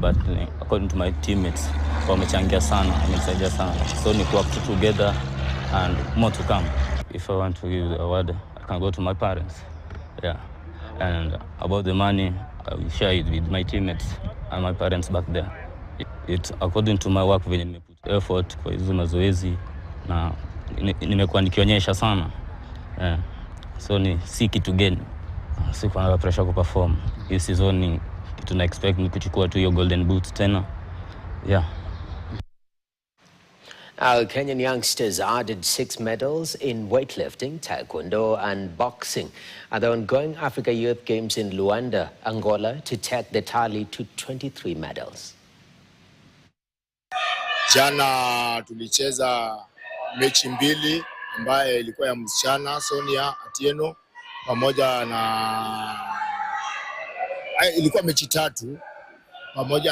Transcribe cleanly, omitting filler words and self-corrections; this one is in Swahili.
but according to my teammates, wamechangia sana, wamesaidia sana. So ni work together and more to come. If I want to give the award, I can go to my parents. Yeah. And about the money, I will share it with my teammates and my parents back there. It's according to my work, when I put effort kwa hizo mazoezi na nimekuwa nikionyesha sana. Yeah. So ni si kitu geni. Sikuwa na pressure ku perform. Hii season tuna expect ni kuchukua tu hiyo golden boot tena. Yeah. Our Kenyan youngsters added 6 medals in weightlifting, taekwondo and boxing at the ongoing Africa Youth Games in Luanda, Angola, to take the tally to 23 medals. Jana tulicheza mechi mbili ambaye ilikuwa ya msichana Sonia Atieno pamoja na ilikuwa mechi tatu pamoja